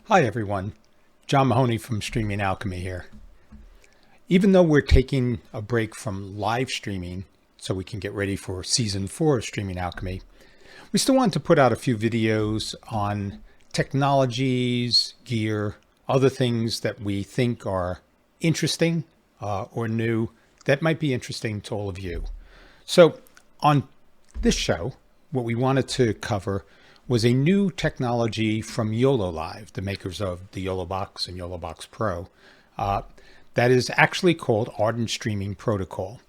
Hi everyone, John Mahoney from Streaming Alchemy here. Even though we're taking a break from live streaming so we can get ready for season 4 of Streaming Alchemy, we still want to put out a few videos on technologies, gear, other things that we think are interesting or new that might be interesting to all of you. So on this show, what we wanted to cover was a new technology from YoloLIV, the makers of the YoloBox and YoloBox Pro, that is actually called Ardent Streaming Protocol.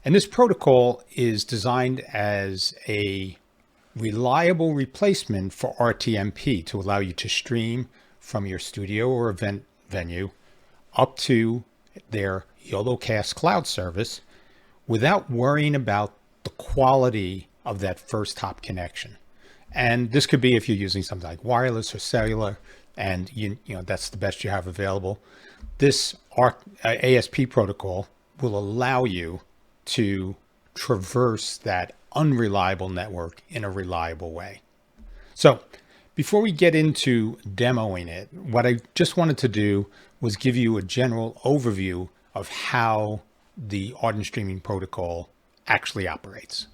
And this protocol is designed as a reliable replacement for RTMP to allow you to stream from your studio or event venue up to their YoloCast cloud service without worrying about the quality of that first hop connection. And this could be if you're using something like wireless or cellular, and you know that's the best you have available. This ASP protocol will allow you to traverse that unreliable network in a reliable way. So before we get into demoing it, what I just wanted to do was give you a general overview of how the Ardent Streaming Protocol actually operates.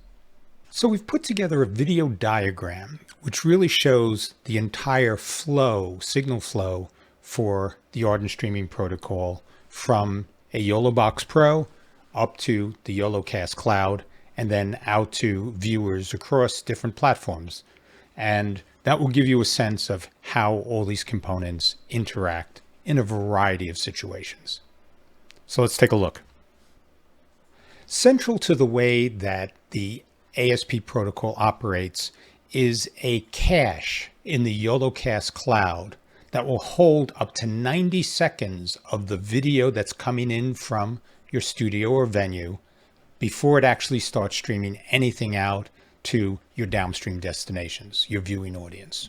So we've put together a video diagram which really shows the entire flow, signal flow for the Ardent Streaming Protocol from a YoloBox Pro up to the YoloCast cloud and then out to viewers across different platforms. And that will give you a sense of how all these components interact in a variety of situations. So let's take a look. Central to the way that the ASP protocol operates is a cache in the YoloCast cloud that will hold up to 90 seconds of the video that's coming in from your studio or venue before it actually starts streaming anything out to your downstream destinations, your viewing audience.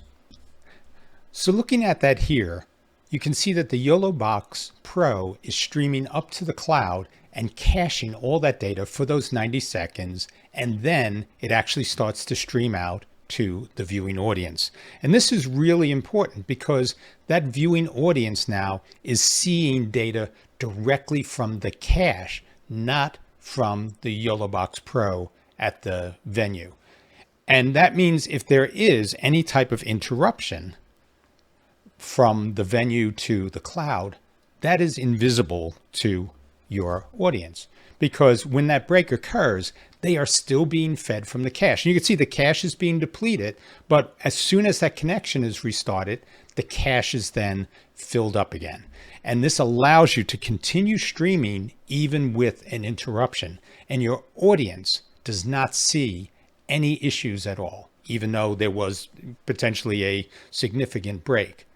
So looking at that here, you can see that the YoloBox Pro is streaming up to the cloud and caching all that data for those 90 seconds, and then it actually starts to stream out to the viewing audience. And this is really important because that viewing audience now is seeing data directly from the cache, not from the YoloBox Pro at the venue. And that means if there is any type of interruption from the venue to the cloud, that is invisible to your audience, because when that break occurs, they are still being fed from the cache. And you can see the cache is being depleted, but as soon as that connection is restarted, the cache is then filled up again. And this allows you to continue streaming even with an interruption, and your audience does not see any issues at all, even though there was potentially a significant break.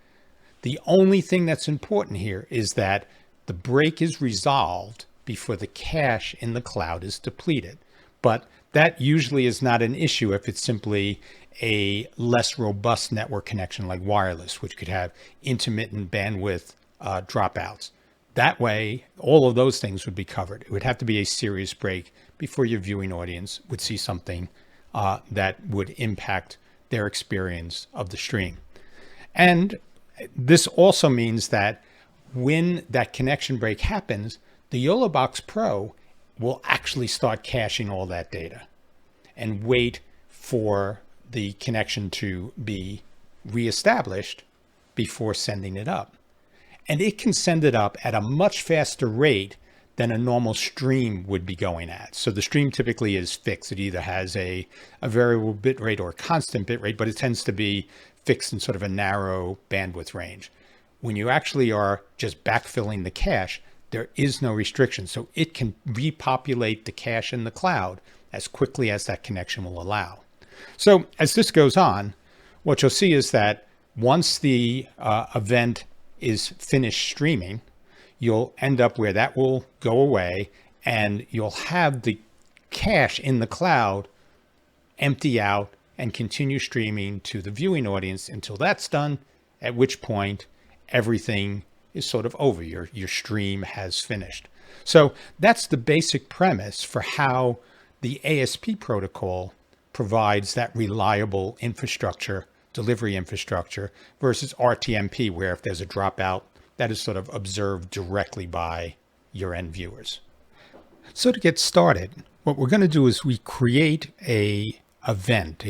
The only thing that's important here is that the break is resolved before the cache in the cloud is depleted. But that usually is not an issue if it's simply a less robust network connection like wireless, which could have intermittent bandwidth dropouts. That way, all of those things would be covered. It would have to be a serious break before your viewing audience would see something that would impact their experience of the stream. And this also means that when that connection break happens, the YoloBox Pro will actually start caching all that data and wait for the connection to be reestablished before sending it up. And it can send it up at a much faster rate than a normal stream would be going at. So the stream typically is fixed. It either has a variable bit rate or a constant bit rate, but it tends to be fixed in sort of a narrow bandwidth range. When you actually are just backfilling the cache, there is no restriction. So it can repopulate the cache in the cloud as quickly as that connection will allow. So as this goes on, what you'll see is that once the event is finished streaming, you'll end up where that will go away and you'll have the cache in the cloud empty out and continue streaming to the viewing audience until that's done, at which point everything is sort of over. Your stream has finished. So that's the basic premise for how the ASP protocol provides that reliable infrastructure, delivery infrastructure, versus RTMP, where if there's a dropout, that is sort of observed directly by your end viewers. So to get started, what we're going to do is we create a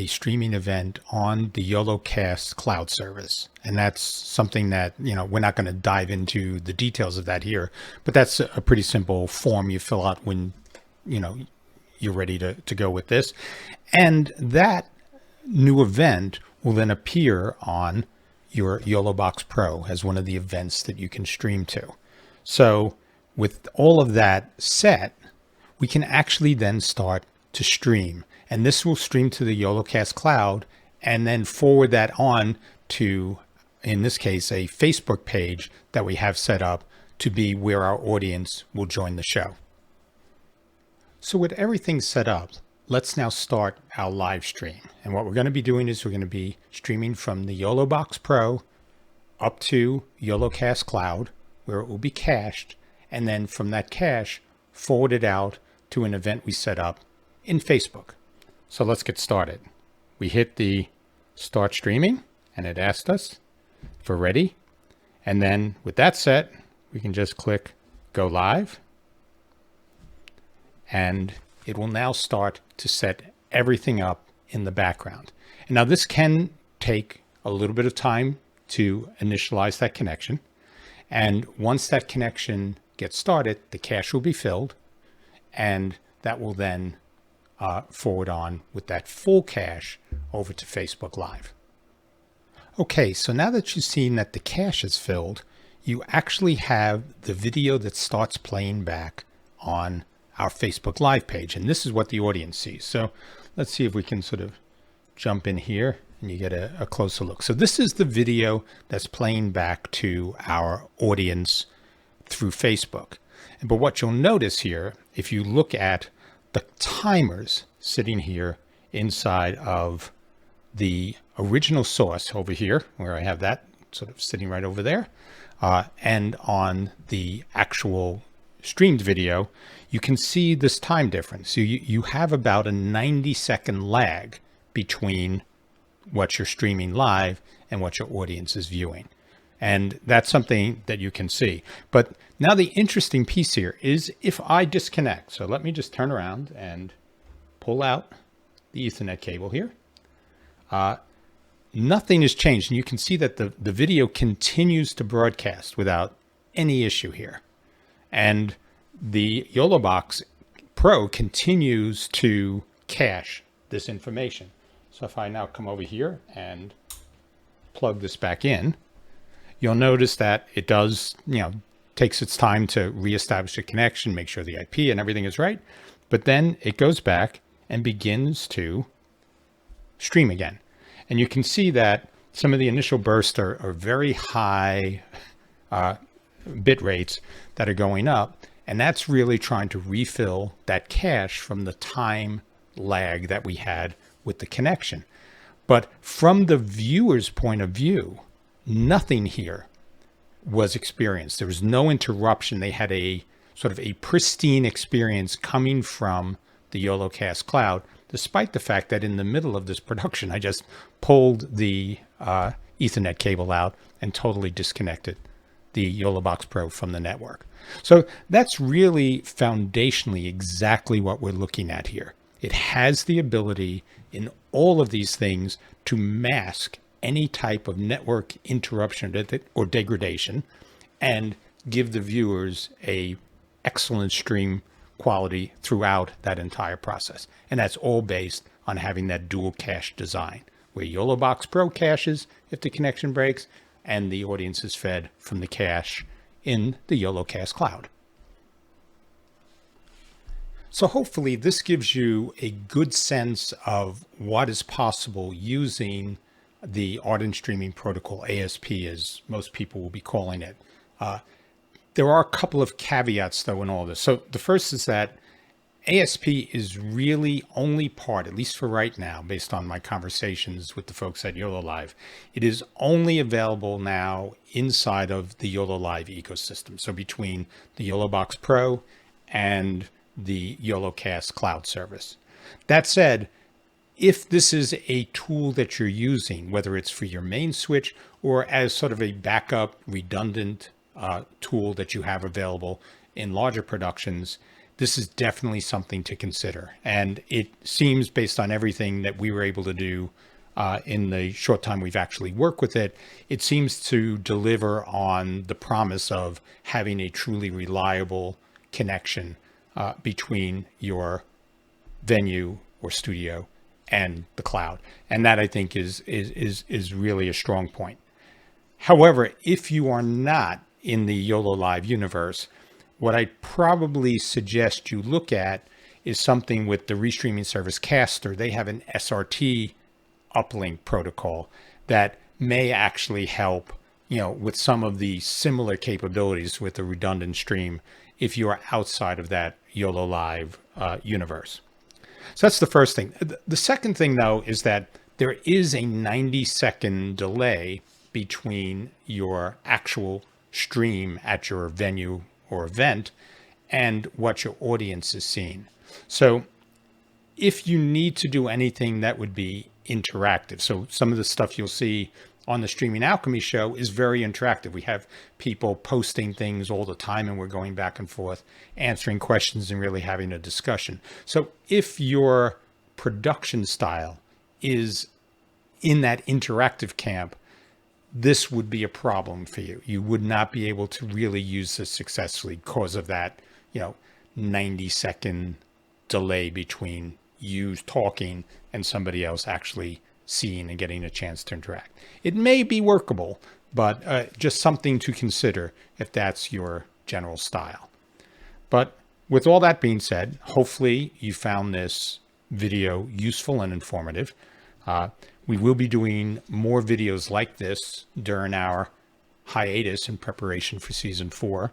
streaming event on the YoloCast cloud service. And that's something that, we're not going to dive into the details of that here, but that's a pretty simple form you fill out when, you're ready to go with this. And that new event will then appear on your YoloBox Pro as one of the events that you can stream to. So with all of that set, we can actually then start to stream. And this will stream to the YoloCast cloud and then forward that on to, in this case, a Facebook page that we have set up to be where our audience will join the show. So with everything set up, let's now start our live stream. And what we're going to be doing is we're going to be streaming from the YoloBox Pro up to YoloCast Cloud, where it will be cached, and then from that cache, forwarded out to an event we set up in Facebook. So let's get started. We hit the start streaming, and it asked us if we're ready. And then with that set, we can just click Go Live. And it will now start to set everything up in the background. And now this can take a little bit of time to initialize that connection. And once that connection gets started, the cache will be filled, and that will then forward on with that full cache over to Facebook Live. Okay, so now that you've seen that the cache is filled, you actually have the video that starts playing back on our Facebook Live page. And this is what the audience sees. So let's see if we can sort of jump in here and you get a closer look. So this is the video that's playing back to our audience through Facebook. But what you'll notice here, if you look at the timers sitting here inside of the original source over here, where I have that sort of sitting right over there, and on the actual streamed video, you can see this time difference. So you have about a 90-second lag between what you're streaming live and what your audience is viewing. And that's something that you can see. But now the interesting piece here is if I disconnect. So let me just turn around and pull out the Ethernet cable here. Nothing has changed. And you can see that the video continues to broadcast without any issue here. And the YoloBox Pro continues to cache this information. So if I now come over here and plug this back in, you'll notice that it does, takes its time to reestablish a connection, make sure the IP and everything is right. But then it goes back and begins to stream again. And you can see that some of the initial bursts are very high bit rates that are going up. And that's really trying to refill that cache from the time lag that we had with the connection. But from the viewer's point of view, nothing here was experienced. There was no interruption. They had a sort of a pristine experience coming from the YoloCast cloud, despite the fact that in the middle of this production, I just pulled the Ethernet cable out and totally disconnected the YoloBox Pro from the network. So that's really foundationally exactly what we're looking at here. It has the ability in all of these things to mask any type of network interruption or degradation and give the viewers a excellent stream quality throughout that entire process. And that's all based on having that dual cache design, where YoloBox Pro caches if the connection breaks, and the audience is fed from the cache in the YoloCast cloud. So hopefully this gives you a good sense of what is possible using the Ardent Streaming Protocol, ASP, as most people will be calling it. There are a couple of caveats, though, in all this. So the first is that ASP is really only part, at least for right now, based on my conversations with the folks at YoloLIV, it is only available now inside of the YoloLIV ecosystem. So between the YoloBox Pro and the YoloCast cloud service. That said, if this is a tool that you're using, whether it's for your main switch or as sort of a backup redundant tool that you have available in larger productions, this is definitely something to consider. And it seems, based on everything that we were able to do in the short time we've actually worked with it, it seems to deliver on the promise of having a truly reliable connection between your venue or studio and the cloud. And that, I think, is really a strong point. However, if you are not in the YoloLIV universe, what I probably suggest you look at is something with the restreaming service Caster. They have an SRT uplink protocol that may actually help, with some of the similar capabilities with the redundant stream if you are outside of that YoloLIV universe. So that's the first thing. The second thing, though, is that there is a 90-second delay between your actual stream at your venue or event and what your audience is seeing. So if you need to do anything that would be interactive, so some of the stuff you'll see on the Streaming Alchemy show is very interactive. We have people posting things all the time, and we're going back and forth, answering questions and really having a discussion. So if your production style is in that interactive camp, this would be a problem for you. You would not be able to really use this successfully because of that, 90-second delay between you talking and somebody else actually seeing and getting a chance to interact. It may be workable, but just something to consider if that's your general style. But with all that being said, hopefully you found this video useful and informative. We will be doing more videos like this during our hiatus in preparation for season 4.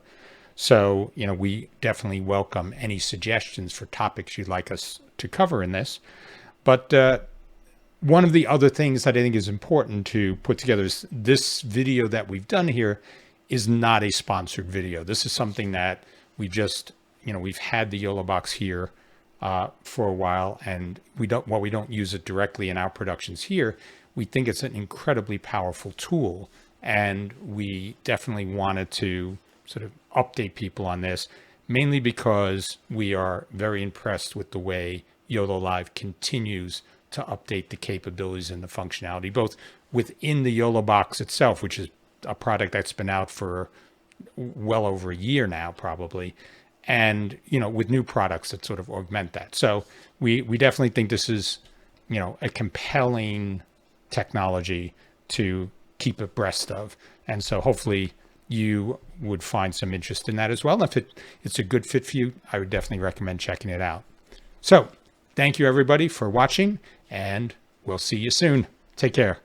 So, we definitely welcome any suggestions for topics you'd like us to cover in this. But one of the other things that I think is important to put together is this video that we've done here is not a sponsored video. This is something that we just, we've had the YoloBox here for a while, and while we don't use it directly in our productions here, we think it's an incredibly powerful tool, and we definitely wanted to sort of update people on this, mainly because we are very impressed with the way YoloLIV continues to update the capabilities and the functionality, both within the YoloBox itself, which is a product that's been out for well over a year now, probably, and with new products that sort of augment that. So we definitely think this is a compelling technology to keep abreast of, and so hopefully you would find some interest in that as well. And if it's a good fit for you, I would definitely recommend checking it out. So thank you everybody for watching, and we'll see you soon. Take care.